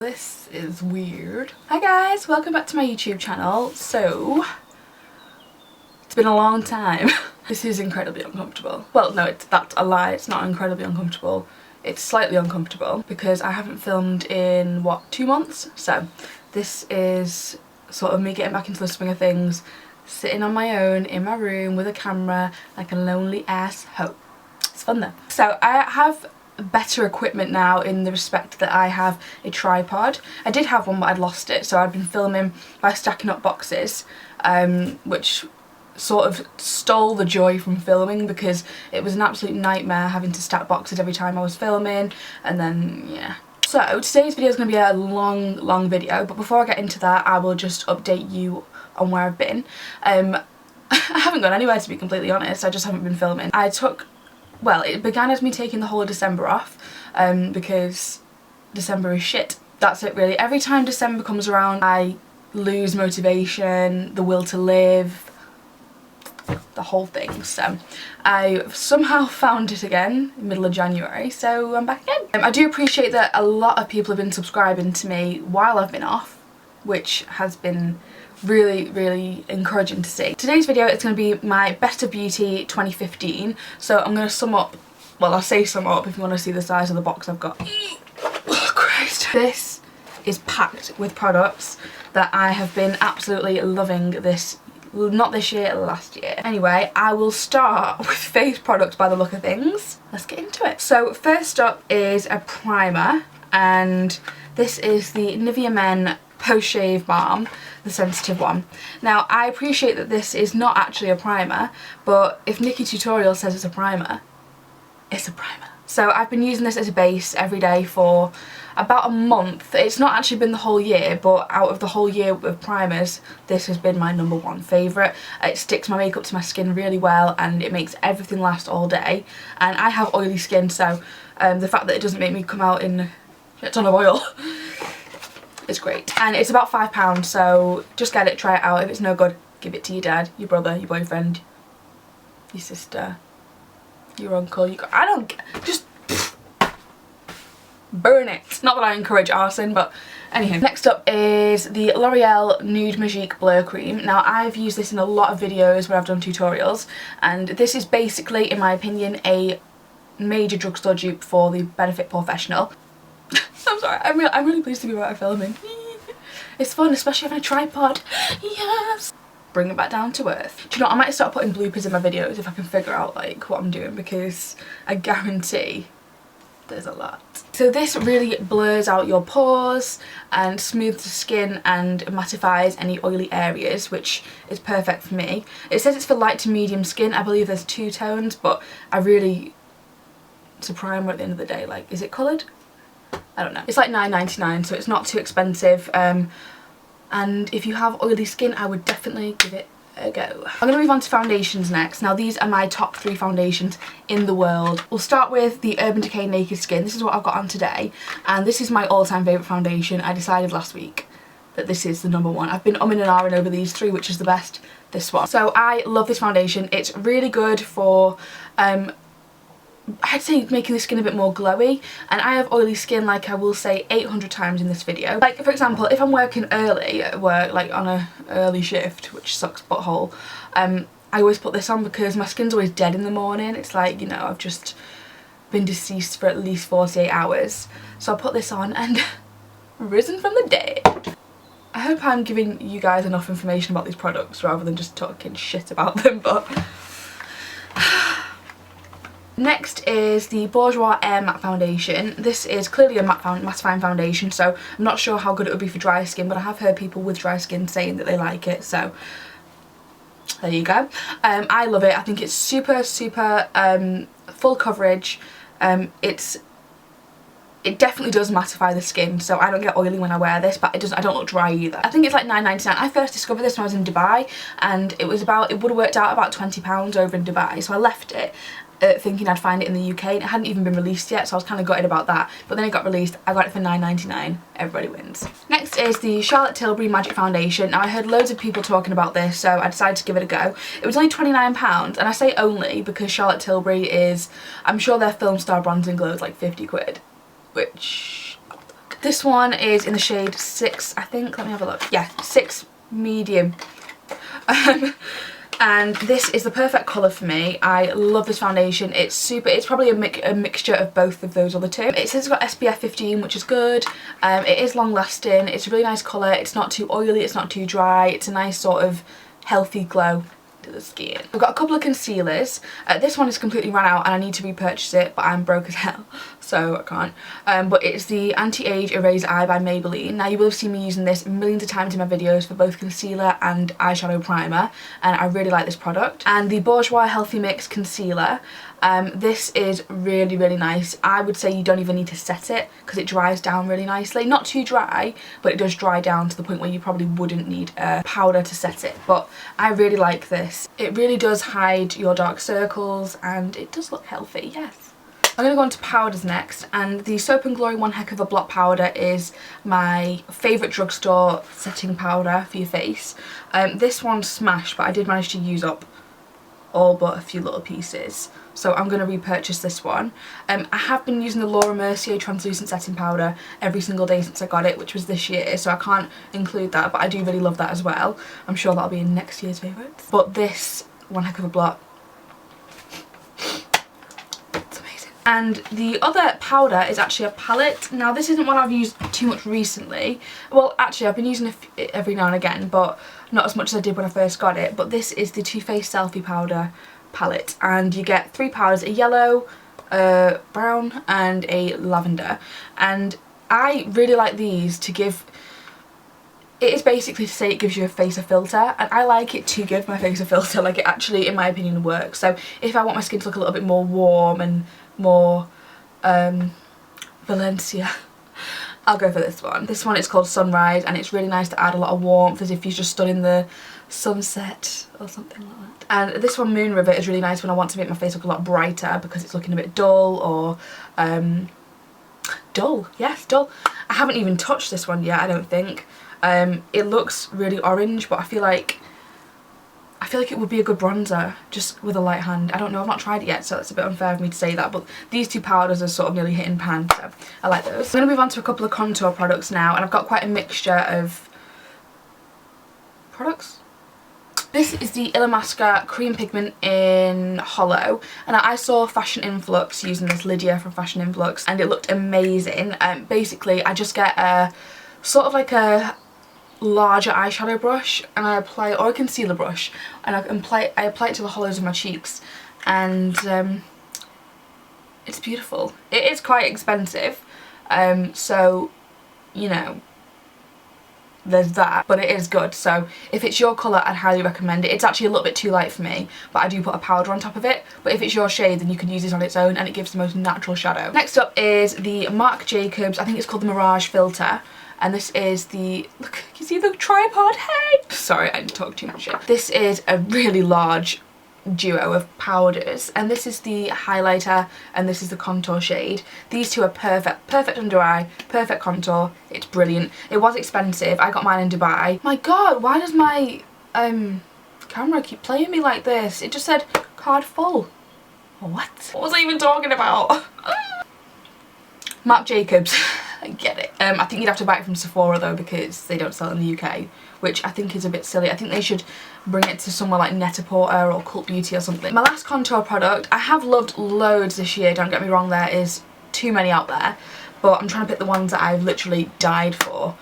This is weird. Hi guys, welcome back to my YouTube channel. So, it's been a long time. This is incredibly uncomfortable. Well, no, that's a lie. It's not incredibly uncomfortable. It's slightly uncomfortable because I haven't filmed in, what, 2 months? So, this is sort of me getting back into the swing of things, sitting on my own in my room with a camera like a lonely ass hoe. It's fun though. So, I have better equipment now in the respect that I have a tripod. I did have one but I'd lost it, so I've been filming by stacking up boxes, which sort of stole the joy from filming because it was an absolute nightmare having to stack boxes every time I was filming, and then yeah. So today's video is going to be a long video, but before I get into that I will just update you on where I've been. I haven't gone anywhere, to be completely honest. I just haven't been filming. Well, it began as me taking the whole of December off because December is shit. That's it really. Every time December comes around I lose motivation, the will to live, the whole thing. So I somehow found it again in the middle of January, so I'm back again. I do appreciate that a lot of people have been subscribing to me while I've been off, which has been really encouraging to see. Today's video is going to be my Best of Beauty 2015, so I'm going to sum up, well, I'll say sum up if you want to see the size of the box I've got. Oh Christ. This is packed with products that I have been absolutely loving this, not this year, last year. Anyway, I will start with face products by the look of things. Let's get into it. So first up is a primer, and this is the Nivea Men post-shave balm, the sensitive one. Now I appreciate that this is not actually a primer, but if Nikki Tutorial says it's a primer, it's a primer. So I've been using this as a base every day for about a month. It's not actually been the whole year, but out of the whole year of primers, this has been my #1 favourite. It sticks my makeup to my skin really well and it makes everything last all day. And I have oily skin, so the fact that it doesn't make me come out in a ton of oil it's great. And it's about £5, so just get it, try it out. If it's no good, give it to your dad, your brother, your boyfriend, your sister, your uncle, I don't, just burn it. Not that I encourage arson, but anyhow. Next up is the L'Oreal Nude Magique Blur Cream. Now I've used this in a lot of videos where I've done tutorials, and this is basically, in my opinion, a major drugstore dupe for the Benefit Professional. I'm sorry, I'm really pleased to be back filming. It's fun, especially having a tripod. Yes! Bring it back down to earth. Do you know what, I might start putting bloopers in my videos if I can figure out like what I'm doing, because I guarantee there's a lot. So this really blurs out your pores and smooths the skin and mattifies any oily areas, which is perfect for me. It says it's for light to medium skin. I believe there's 2 tones, but it's a primer at the end of the day. Like, is it coloured? I don't know. It's like £9.99, so it's not too expensive, and if you have oily skin I would definitely give it a go. I'm going to move on to foundations next. Now these are my top 3 foundations in the world. We'll start with the Urban Decay Naked Skin. This is what I've got on today, and this is my all-time favourite foundation. I decided last week that this is the #1. I've been umming and ahhing over these 3, which is the best, this one. So I love this foundation. It's really good for I'd say making the skin a bit more glowy, and I have oily skin, like I will say 800 times in this video. Like for example, if I'm working early at work, like on a early shift, which sucks butthole, I always put this on because my skin's always dead in the morning. It's like, you know, I've just been deceased for at least 48 hours. So I put this on and risen from the dead. I hope I'm giving you guys enough information about these products rather than just talking shit about them, but next is the Bourjois Air Matte Foundation. This is clearly a mattifying foundation, so I'm not sure how good it would be for dry skin, but I have heard people with dry skin saying that they like it, so there you go. I love it. I think it's super full coverage. It definitely does mattify the skin, so I don't get oily when I wear this, but I don't look dry either. I think it's like £9.99. I first discovered this when I was in Dubai, and it would have worked out about £20 over in Dubai, so I left it thinking I'd find it in the UK, and it hadn't even been released yet, so I was kind of gutted about that. But then it got released, I got it for £9.99. Everybody wins. Next is the Charlotte Tilbury Magic Foundation. Now I heard loads of people talking about this, so I decided to give it a go. It was only £29, and I say only because Charlotte Tilbury is, I'm sure their Film Star Bronzing Glow is like 50 quid, which This one is in the shade 6, I think. Let me have a look. Yeah, 6 medium. And this is the perfect colour for me. I love this foundation. It's probably a mixture of both of those other two. It says it's got SPF 15, which is good. It is long lasting. It's a really nice colour. It's not too oily, it's not too dry. It's a nice sort of healthy glow to the skin. I've got a couple of concealers. This one is completely run out and I need to repurchase it, but I'm broke as hell, so I can't. But it's the Anti-Age Erase Eye by Maybelline. Now you will have seen me using this millions of times in my videos for both concealer and eyeshadow primer, and I really like this product. And the Bourjois Healthy Mix Concealer. This is really, really nice. I would say you don't even need to set it because it dries down really nicely. Not too dry, but it does dry down to the point where you probably wouldn't need a powder to set it. But I really like this. It really does hide your dark circles and it does look healthy, yes. I'm going to go on to powders next, and the Soap & Glory One Heck of a Blot powder is my favourite drugstore setting powder for your face. This one's smashed, but I did manage to use up all but a few little pieces, so I'm going to repurchase this one. I have been using the Laura Mercier translucent setting powder every single day since I got it, which was this year, so I can't include that, but I do really love that as well. I'm sure that'll be in next year's favourites. But this One Heck of a Blot, it's amazing. And the other powder is actually a palette. Now this isn't one I've used too much recently. Well, actually I've been using it every now and again, but not as much as I did when I first got it. But this is the Too Faced Selfie Powder palette, and you get 3 powders: a yellow, a brown and a lavender. And I really like these to give, it is basically to say it gives your face a filter, and I like it to give my face a filter. Like, it actually, in my opinion, works. So if I want my skin to look a little bit more warm and more Valencia, I'll go for this one. This one is called Sunrise, and it's really nice to add a lot of warmth as if you just stood in the sunset or something like that. And this one, Moon River, is really nice when I want to make my face look a lot brighter because it's looking a bit dull, or dull, yes, dull. I haven't even touched this one yet, I don't think. It looks really orange, but I feel like it would be a good bronzer just with a light hand. I don't know, I've not tried it yet, so it's a bit unfair of me to say that, but these two powders are sort of nearly hit in pan, so I like those. I'm going to move on to a couple of contour products now, and I've got quite a mixture of products. This is the Illamasqua Cream Pigment in Hollow, and I saw Fashion Influx using this, Lydia from Fashion Influx, and it looked amazing. Basically I just get a sort of like a larger eyeshadow brush, and I apply, or a concealer brush, and I apply it to the hollows of my cheeks, and it's beautiful. It is quite expensive, so you know, there's that, but it is good. So if it's your colour, I'd highly recommend it. It's actually a little bit too light for me, but I do put a powder on top of it. But if it's your shade, then you can use this on its own, and it gives the most natural shadow. Next up is the Marc Jacobs, I think it's called the Mirage Filter. And this is the, look, you see the tripod head? Sorry, I didn't talk too much yet. This is a really large duo of powders, and this is the highlighter and this is the contour shade. These two are perfect under eye, perfect contour. It's brilliant. It was expensive. I got mine in Dubai. My god, why does my camera keep playing me like this? It just said card full. What was I even talking about? Marc Jacobs. I get it. I think you'd have to buy it from Sephora though, because they don't sell it in the UK, which I think is a bit silly. I think they should bring it to somewhere like Net-a-Porter or Cult Beauty or something. My last contour product, I have loved loads this year, don't get me wrong, there is too many out there, but I'm trying to pick the ones that I've literally died for.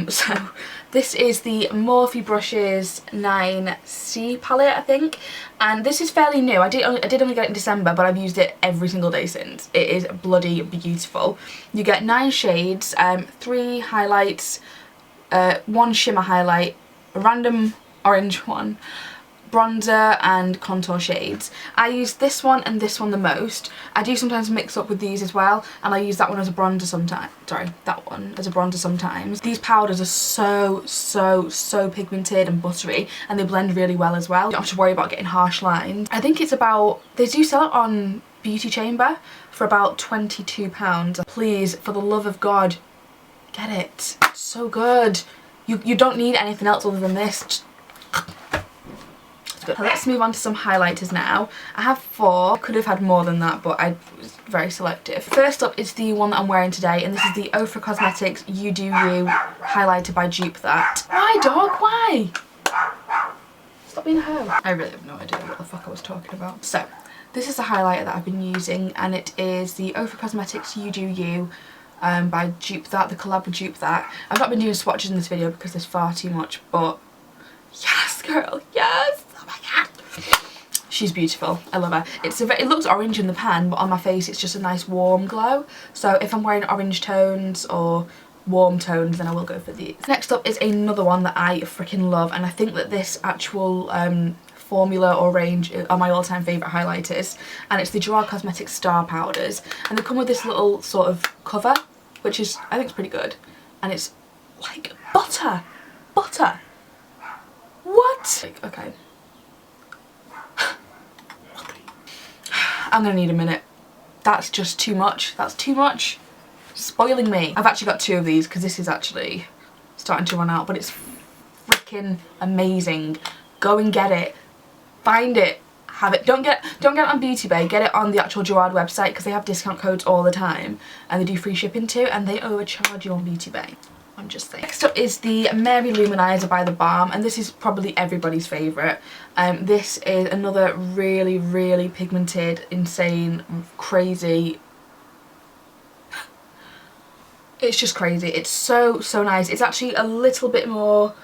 So this is the Morphe Brushes 9C palette, I think, and this is fairly new. I did only get it in December, but I've used it every single day since. It is bloody beautiful. You get 9 shades, 3 highlights, 1 shimmer highlight, a random orange one, bronzer and contour shades. I use this one and this one the most. I do sometimes mix up with these as well, and I use that one as a bronzer sometimes. Sorry, that one as a bronzer sometimes. These powders are so pigmented and buttery, and they blend really well as well. You don't have to worry about getting harsh lines. I think it's about, they do sell it on Beauty Chamber for about £22. Please, for the love of God, get it. It's so good. You don't need anything else other than this. Just good. Let's move on to some highlighters now. I have 4. I could have had more than that, but I was very selective. First up is the one that I'm wearing today, and this is the Ofra Cosmetics You Do You highlighter by Dupe That. Why, dog? Why? Stop being a hoe. I really have no idea what the fuck I was talking about. So, this is the highlighter that I've been using, and it is the Ofra Cosmetics You Do You by Dupe That, the collab with Dupe That. I've not been doing swatches in this video because there's far too much, but yes, girl, yes! Oh my god! She's beautiful. I love her. It looks orange in the pan, but on my face it's just a nice warm glow. So if I'm wearing orange tones or warm tones, then I will go for these. Next up is another one that I freaking love, and I think that this actual formula or range are my all-time favourite highlighters, and it's the Gerard Cosmetics Star Powders, and they come with this little sort of cover, which is, I think, is pretty good, and it's like butter. Butter. What? Okay. I'm gonna need a minute. That's just too much. That's too much. Spoiling me. I've actually got 2 of these because this is actually starting to run out, but it's freaking amazing. Go and get it. Find it. Have it. Don't get it on Beauty Bay. Get it on the actual Gerard website because they have discount codes all the time, and they do free shipping too, and they overcharge you on Beauty Bay. I'm just saying. Next up is the Mary Luminizer by The Balm, and this is probably everybody's favourite. This is another really, really pigmented, insane, crazy. It's just crazy. It's so, so nice. It's actually a little bit more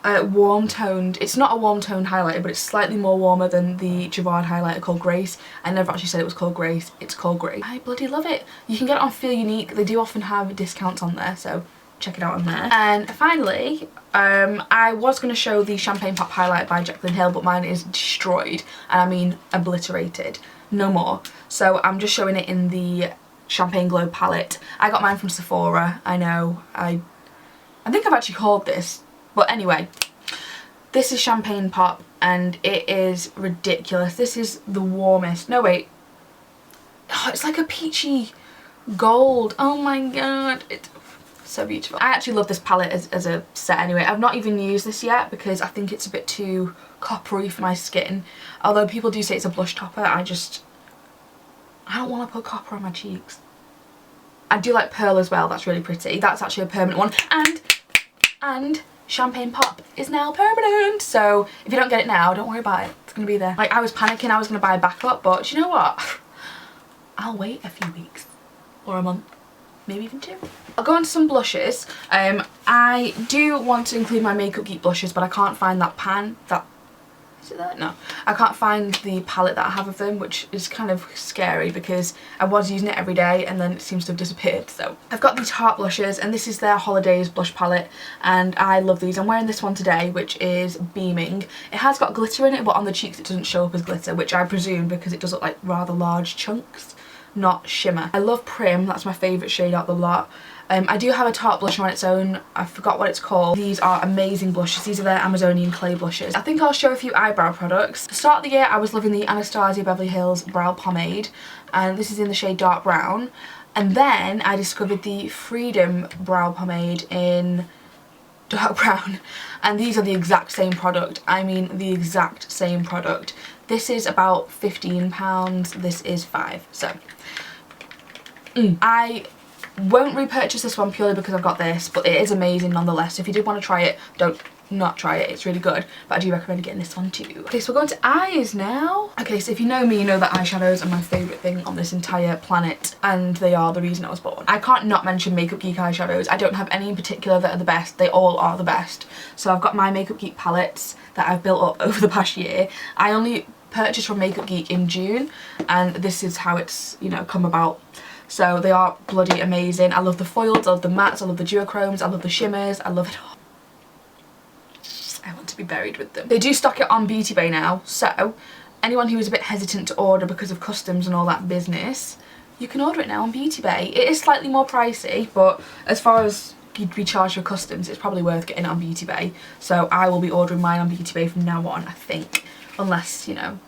warm toned. It's not a warm toned highlighter, but it's slightly more warmer than the Gerard highlighter called Grace. I never actually said it was called Grace. It's called Grace. I bloody love it. You can get it on Feel Unique. They do often have discounts on there, so check it out on there. And finally, I was going to show the Champagne Pop highlight by Jaclyn Hill, but mine is destroyed, and I mean obliterated. No more. So I'm just showing it in the Champagne Glow palette. I got mine from Sephora. I know. I think I've actually hauled this. But anyway, this is Champagne Pop, and it is ridiculous. This is the warmest. No, wait. Oh, it's like a peachy gold. Oh my god. It's so beautiful. I actually love this palette as a set anyway. I've not even used this yet because I think it's a bit too coppery for my skin. Although people do say it's a blush topper, I don't want to put copper on my cheeks. I do like pearl as well. That's really pretty. That's actually a permanent one. And Champagne Pop is now permanent. So if you don't get it now, don't worry about it. It's going to be there. Like, I was panicking. I was going to buy a backup, but you know what? I'll wait a few weeks or a month. Maybe even 2. I'll go on to some blushes. I do want to include my Makeup Geek blushes, but I can't find that pan. Is it there? No. I can't find the palette that I have of them, which is kind of scary because I was using it every day and then it seems to have disappeared. So I've got these Tarte blushes, and this is their Holidays blush palette, and I love these. I'm wearing this one today, which is Beaming. It has got glitter in it, but on the cheeks it doesn't show up as glitter, which I presume because it does look like rather large chunks, not shimmer. I love Prim. That's my favourite shade out of the lot. I do have a Tarte blush on its own. I forgot what it's called. These are amazing blushes. These are their Amazonian clay blushes. I think I'll show a few eyebrow products. At the start of the year, I was loving the Anastasia Beverly Hills Brow Pomade, and this is in the shade Dark Brown. And then I discovered the Freedom Brow Pomade in Dark Brown, and these are the exact same product. I mean, the exact same product. This is about £15. This is £5. So, I won't repurchase this one purely because I've got this, but it is amazing nonetheless. So if you did want to try it, don't not try it. It's really good, but I do recommend getting this one too. Okay, so we're going to eyes now. Okay, so if you know me, you know that eyeshadows are my favourite thing on this entire planet, and they are the reason I was born. I can't not mention Makeup Geek eyeshadows. I don't have any in particular that are the best. They all are the best. So I've got my Makeup Geek palettes that I've built up over the past year. I only purchased from Makeup Geek in June, and this is how it's, you know, come about. So they are bloody amazing. I love the foils, I love the mattes, I love the duochromes, I love the shimmers, I love it all. I want to be buried with them. They do stock it on Beauty Bay now, so anyone who is a bit hesitant to order because of customs and all that business, you can order it now on Beauty Bay. It is slightly more pricey, but as far as you'd be charged for customs, it's probably worth getting it on Beauty Bay. So I will be ordering mine on Beauty Bay from now on, I think. Unless, you know,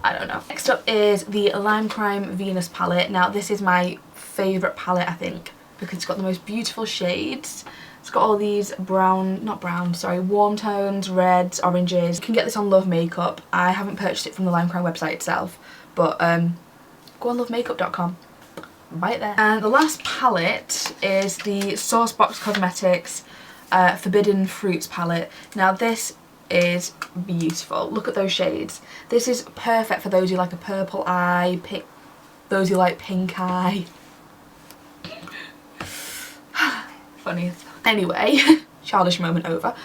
I don't know. Next up is the Lime Crime Venus palette. Now this is my favourite palette, I think. because it's got the most beautiful shades. It's got all these warm tones, reds, oranges. You can get this on Love Makeup. I haven't purchased it from the Lime Crime website itself, but go on lovemakeup.com. Buy it there. And the last palette is the Sourcebox Cosmetics Forbidden Fruits palette. Now this is beautiful. Look at those shades. This is perfect for those who like a purple eye, those who like pink eye. Funny. Anyway, childish moment over.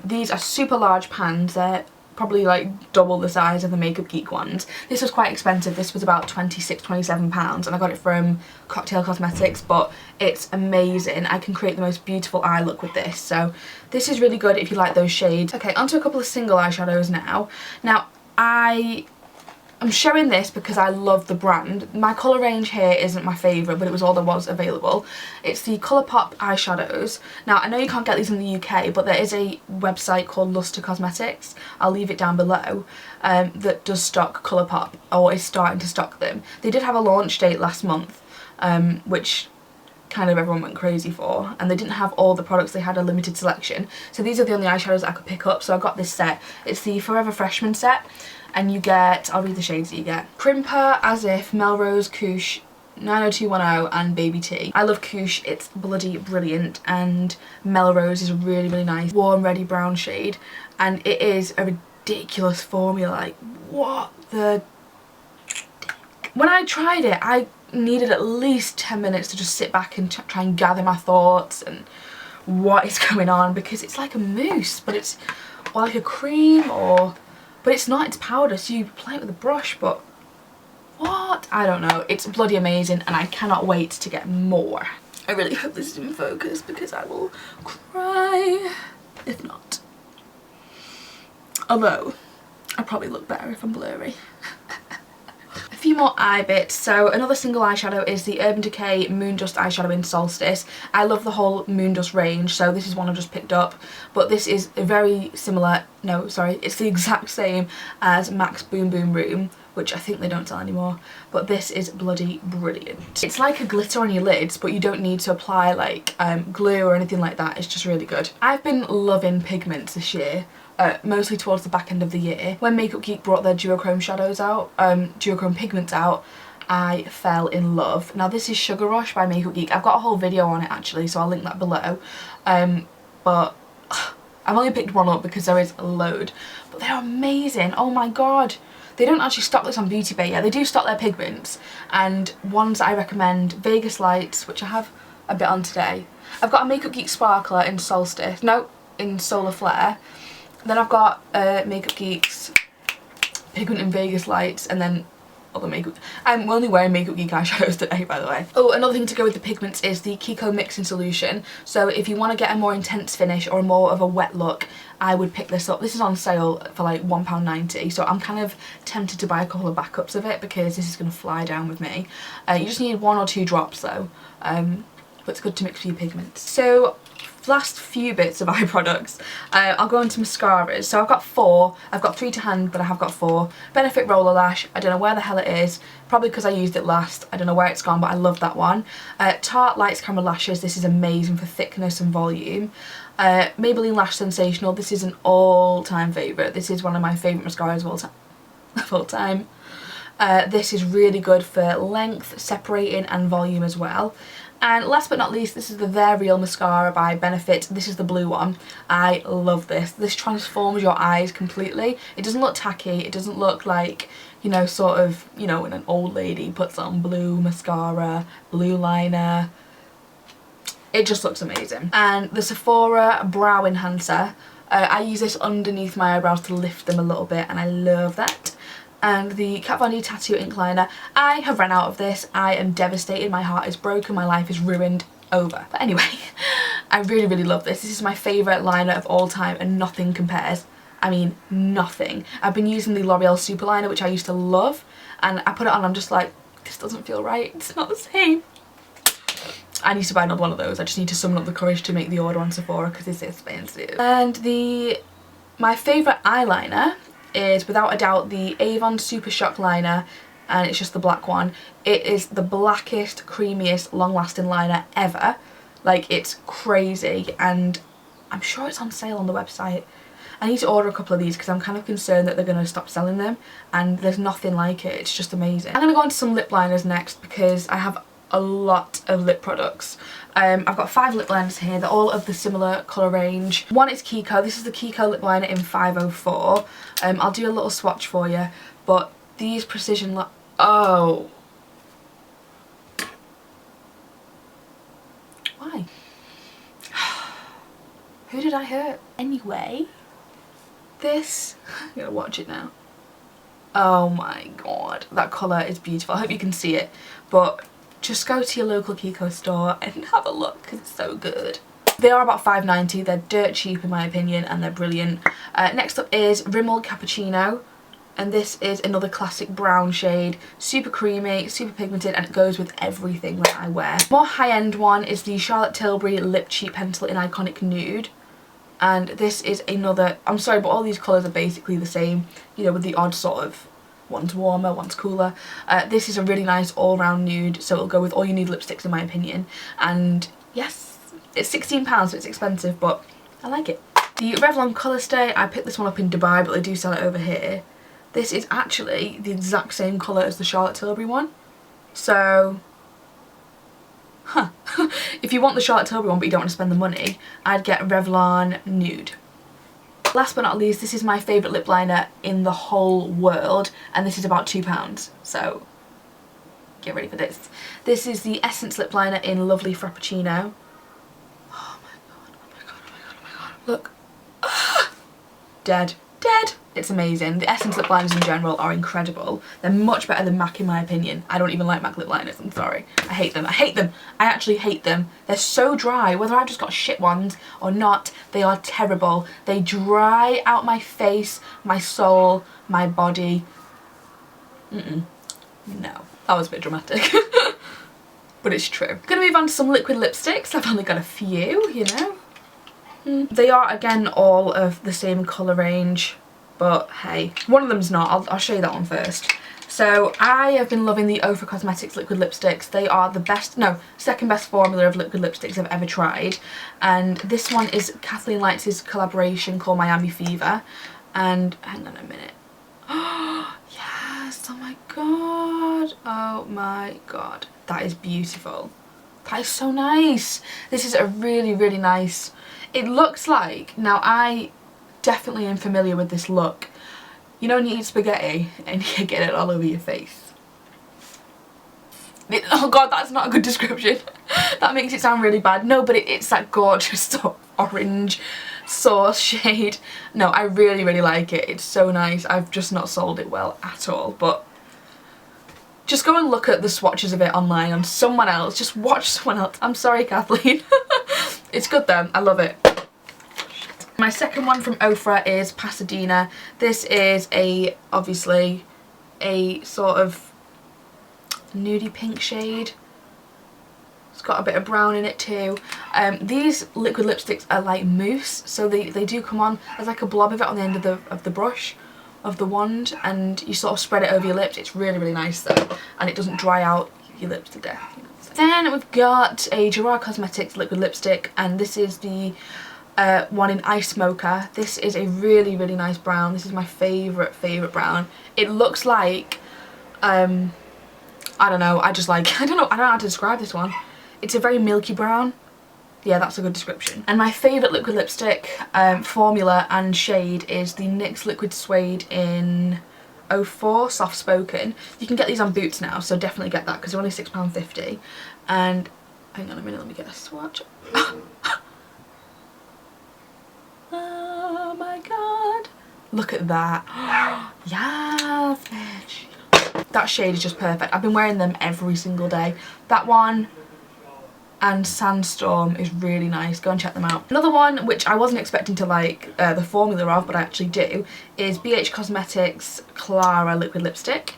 These are super large pans. They're probably like double the size of the Makeup Geek ones. This was quite expensive. This was about £26–27 and I got it from Cocktail Cosmetics, but it's amazing. I can create the most beautiful eye look with this, so this is really good if you like those shades. Okay, onto a couple of single eyeshadows now. Now I'm showing this because I love the brand. My colour range here isn't my favourite, but it was all there was available. It's the Colourpop eyeshadows. Now, I know you can't get these in the UK, but there is a website called Luster Cosmetics, I'll leave it down below, that does stock Colourpop, or is starting to stock them. They did have a launch date last month, which kind of everyone went crazy for, and they didn't have all the products. They had a limited selection, so these are the only eyeshadows I could pick up, so I got this set. It's the Forever Freshman set, and you get, I'll read the shades that you get: Crimper, As If, Melrose, Couche, 90210 and Baby T. I love Couche, it's bloody brilliant, and Melrose is a really, really nice warm reddy brown shade, and it is a ridiculous formula. Like, what the... When I tried it, I needed at least 10 minutes to just sit back and try and gather my thoughts and what is going on, because it's like a mousse, but it's, or like a cream, but it's not, it's powder, so you apply it with a brush, but what? I don't know. It's bloody amazing and I cannot wait to get more. I really hope this is in focus because I will cry if not. Although, I probably look better if I'm blurry. A few more eye bits. So another single eyeshadow is the Urban Decay Moondust eyeshadow in Solstice. I love the whole Moondust range, so this is one I've just picked up, but this is a very similar, no sorry, it's the exact same as MAC's Boom Boom Room, which I think they don't sell anymore, but this is bloody brilliant. It's like a glitter on your lids, but you don't need to apply like glue or anything like that. It's just really good. I've been loving pigments this year. Mostly towards the back end of the year. When Makeup Geek brought their duochrome shadows out, duochrome pigments out, I fell in love. Now this is Sugar Rush by Makeup Geek. I've got a whole video on it actually, so I'll link that below. But I've only picked one up because there is a load. But they're amazing, oh my god. They don't actually stock this on Beauty Bay yet. They do stock their pigments, and ones I recommend, Vegas Lights, which I have a bit on today. I've got a Makeup Geek Sparkler in Solstice, no, in Solar Flare. Then I've got Makeup Geek's pigment in Vegas Lights, and then other makeup. I'm only wearing Makeup Geek eyeshadows today, by the way. Oh, another thing to go with the pigments is the Kiko Mixing Solution. So if you want to get a more intense finish or more of a wet look, I would pick this up. This is on sale for like £1.90, so I'm kind of tempted to buy a couple of backups of it because this is going to fly down with me. You just need 1 or 2 drops though, but it's good to mix for your pigments. So last few bits of eye products, I'll go into mascaras. So I've got 4, I've got 3 to hand, but I have got 4. Benefit Roller Lash, I don't know where the hell it is, probably because I used it last, I don't know where it's gone, but I love that one. Tarte Lights Camera Lashes, this is amazing for thickness and volume. Maybelline Lash Sensational, this is an all-time favourite, this is one of my favourite mascaras of all time. This is really good for length, separating and volume as well. And last but not least, this is the They're Real Mascara by Benefit. This is the blue one. I love this. This transforms your eyes completely. It doesn't look tacky. It doesn't look like, you know, sort of, you know, when an old lady puts on blue mascara, blue liner. It just looks amazing. And the Sephora Brow Enhancer. I use this underneath my eyebrows to lift them a little bit, and I love that. And the Kat Von D Tattoo Ink Liner. I have run out of this. I am devastated. My heart is broken. My life is ruined. Over. But anyway, I really, really love this. This is my favourite liner of all time and nothing compares. I mean, nothing. I've been using the L'Oreal Super Liner, which I used to love, and I put it on and I'm just like, this doesn't feel right. It's not the same. I need to buy another one of those. I just need to summon up the courage to make the order on Sephora because it's expensive. And my favourite eyeliner is without a doubt the Avon Super Shock Liner and it's just the black one. It is the blackest, creamiest, long-lasting liner ever. Like, it's crazy, and I'm sure it's on sale on the website. I need to order a couple of these because I'm kind of concerned that they're going to stop selling them, and there's nothing like it. It's just amazing. I'm going to go on to some lip liners next because I have a lot of lip products. I've got 5 lip liners here. They're all of the similar colour range. One is Kiko. This is the Kiko lip liner in 504. I'll do a little swatch for you, but these precision oh. Why? Who did I hurt? Anyway, this, I'm gonna watch it now. Oh my god, that colour is beautiful. I hope you can see it, but just go to your local Kiko store and have a look because it's so good. They are about £5.90. They're dirt cheap in my opinion, and they're brilliant. Next up is Rimmel Cappuccino, and this is another classic brown shade. Super creamy, super pigmented, and it goes with everything that I wear. More high-end one is the Charlotte Tilbury Lip Cheat Pencil in Iconic Nude. And this is another, I'm sorry, but all these colours are basically the same, you know, with the odd sort of, one's warmer, one's cooler. This is a really nice all-round nude, so it'll go with all your nude lipsticks in my opinion. And yes, it's £16, so it's expensive, but I like it. The Revlon Colour Stay, I picked this one up in Dubai, but they do sell it over here. This is actually the exact same colour as the Charlotte Tilbury one. So, huh. If you want the Charlotte Tilbury one but you don't want to spend the money, I'd get Revlon Nude. Last but not least, this is my favourite lip liner in the whole world, and this is about £2. So, get ready for this. This is the Essence lip liner in Lovely Frappuccino. Oh my god, oh my god, oh my god, oh my god. Look. Dead. Dead. It's amazing. The Essence lip liners in general are incredible. They're much better than MAC in my opinion. I don't even like MAC lip liners, I'm sorry. I hate them. I hate them. I actually hate them. They're so dry. Whether I've just got shit ones or not, they are terrible. They dry out my face, my soul, my body. No. That was a bit dramatic. But it's true. Gonna move on to some liquid lipsticks. I've only got a few, you know. They are again all of the same colour range. But hey, one of them's not. I'll show you that one first. So I have been loving the Ofra Cosmetics liquid lipsticks. They are the best, no, second best formula of liquid lipsticks I've ever tried. And this one is Kathleen Lights' collaboration called Miami Fever. And hang on a minute. Oh yes, oh my god. Oh my god. That is beautiful. That is so nice. This is a really, really nice, it looks like, now I definitely am familiar with this look. You know when you eat spaghetti and you get it all over your face? Oh god, that's not a good description. That makes it sound really bad. No, but it's that gorgeous sort of orange sauce shade. No, I really, really like it. It's so nice. I've just not sold it well at all, but just go and look at the swatches of it online on someone else. Just watch someone else. I'm sorry, Kathleen. It's good though. I love it. My second one from Ofra is Pasadena. This is obviously a sort of nudie pink shade. It's got a bit of brown in it too. These liquid lipsticks are like mousse, so they do come on as like a blob of it on the end of the brush, of the wand, and you sort of spread it over your lips. It's really, really nice though, and it doesn't dry out your lips to death. You know what I'm saying? Then we've got a Gerard Cosmetics liquid lipstick, and this is the one in Ice Mocha. This is a really, really nice brown. This is my favourite brown. It looks like, I don't know, I don't know how to describe this one. It's a very milky brown. Yeah, that's a good description. And my favourite liquid lipstick formula and shade is the NYX Liquid Suede in 04 Soft Spoken. You can get these on Boots now, so definitely get that because they're only £6.50. And hang on a minute, let me get a swatch. Oh my god. Look at that. Yeah, bitch. That shade is just perfect. I've been wearing them every single day. That one and Sandstorm is really nice. Go and check them out. Another one which I wasn't expecting to like the formula of, but I actually do, is BH Cosmetics Clara liquid lipstick.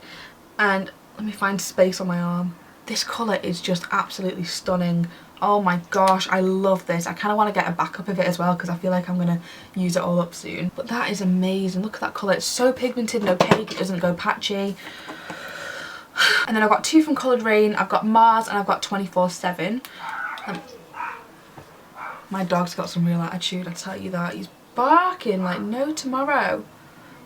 And let me find space on my arm. This colour is just absolutely stunning. Oh my gosh, I love this. I kind of want to get a backup of it as well because I feel like I'm going to use it all up soon. But that is amazing. Look at that colour. It's so pigmented, no cake. It doesn't go patchy. And then I've got 2 from Coloured Rain, I've got Mars, and I've got 24/7. My dog's got some real attitude, I tell you that. He's barking like no tomorrow.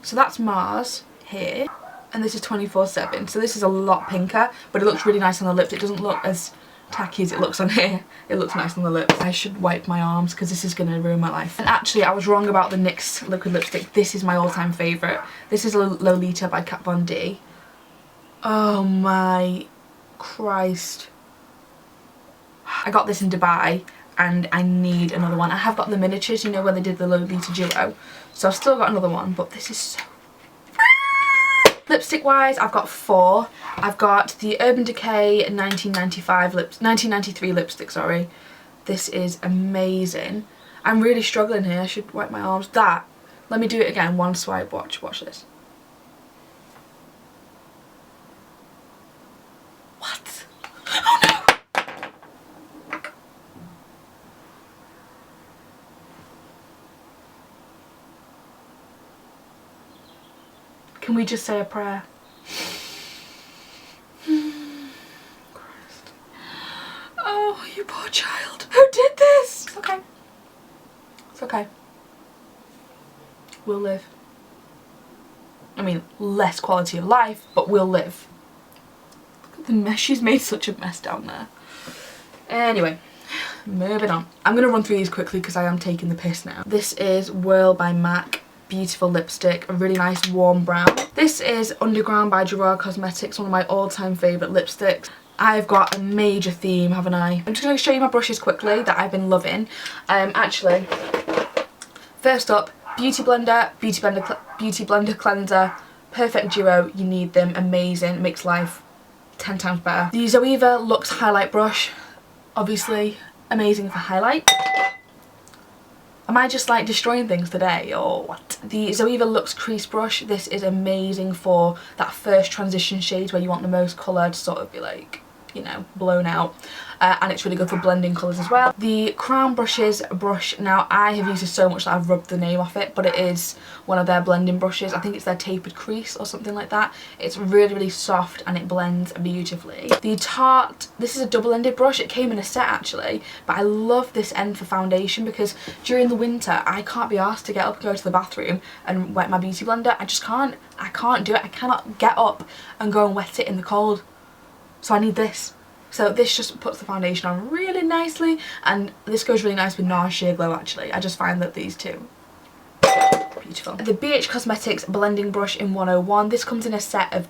So that's Mars here, and this is 24/7. So this is a lot pinker, but it looks really nice on the lips. It doesn't look as tacky as it looks on here. It looks nice on the lips. I should wipe my arms because this is going to ruin my life. And actually, I was wrong about the NYX liquid lipstick. This is my all-time favourite. This is Lolita by Kat Von D. Oh my Christ. I got this in Dubai and I need another one. I have got the miniatures, you know, when they did the Lolita duo. So I've still got another one, but this is so... Lipstick wise, I've got 4. I've got the Urban Decay 1993 lipstick, sorry. This is amazing. I'm really struggling here. I should wipe my arms. That. Let me do it again. One swipe. Watch this. What? Oh no! Can we just say a prayer? Christ. Oh, you poor child. Who did this? It's okay. It's okay. We'll live. I mean, less quality of life, but we'll live. Look at the mess. She's made such a mess down there. Anyway, moving on. I'm going to run through these quickly because I am taking the piss now. This is Whirl by MAC. Beautiful lipstick, a really nice warm brown. This is Underground by Gerard Cosmetics, one of my all-time favourite lipsticks. I've got a major theme, haven't I? I'm just going to show you my brushes quickly that I've been loving. Actually, first up, Beauty Blender Cleanser, perfect duo, you need them, amazing, makes life 10 times better. The Zoeva Luxe Highlight Brush, obviously amazing for highlight. Am I just like destroying things today or what? The Zoeva Luxe Crease Brush, this is amazing for that first transition shade where you want the most colour to sort of be like, you know, blown out. And it's really good for blending colours as well. The Crown Brushes brush, now I have used this so much that I've rubbed the name off it, but it is one of their blending brushes. I think it's their tapered crease or something like that. It's really, really soft and it blends beautifully. The Tarte, this is a double-ended brush. It came in a set actually, but I love this end for foundation because during the winter I can't be asked to get up and go to the bathroom and wet my beauty blender. I just can't. I can't do it. I cannot get up and go and wet it in the cold. So I need this. So this just puts the foundation on really nicely, and this goes really nice with NARS Sheer Glow actually. I just find that these two, beautiful. The BH Cosmetics Blending Brush in 101. This comes in a set of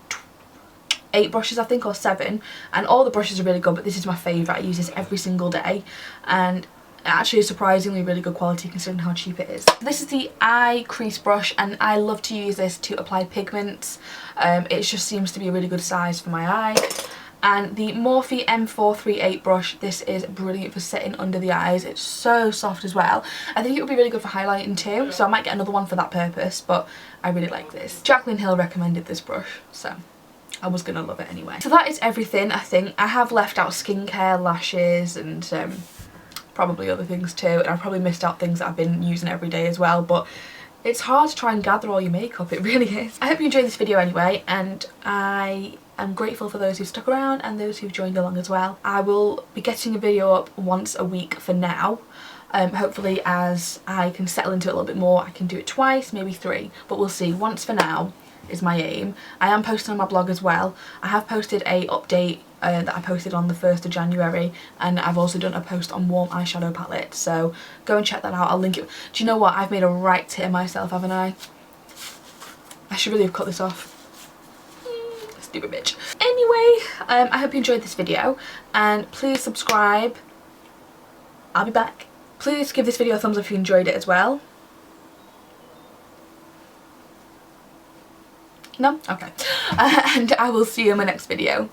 8 brushes I think, or 7, and all the brushes are really good, but this is my favourite. I use this every single day, and actually is surprisingly really good quality considering how cheap it is. This is the Eye Crease Brush, and I love to use this to apply pigments. It just seems to be a really good size for my eye. And the Morphe M438 brush, this is brilliant for setting under the eyes. It's so soft as well. I think it would be really good for highlighting too, so I might get another one for that purpose, but I really like this. Jaclyn Hill recommended this brush, so I was going to love it anyway. So that is everything, I think. I have left out skincare, lashes, and probably other things too, and I've probably missed out things that I've been using every day as well, but it's hard to try and gather all your makeup, it really is. I hope you enjoyed this video anyway, and I'm grateful for those who stuck around and those who've joined along as well. I will be getting a video up once a week for now. Hopefully as I can settle into it a little bit more, I can do it twice, maybe 3, but we'll see. Once for now is my aim. I am posting on my blog as well. I have posted a update that I posted on the 1st of January, and I've also done a post on warm eyeshadow palette, so go and check that out. I'll link it. Do you know what? I've made a right tit of myself, haven't I? I should really have cut this off. Stupid bitch. Anyway, I hope you enjoyed this video, and please subscribe. I'll be back. Please give this video a thumbs up if you enjoyed it as well. No? Okay. And I will see you in my next video.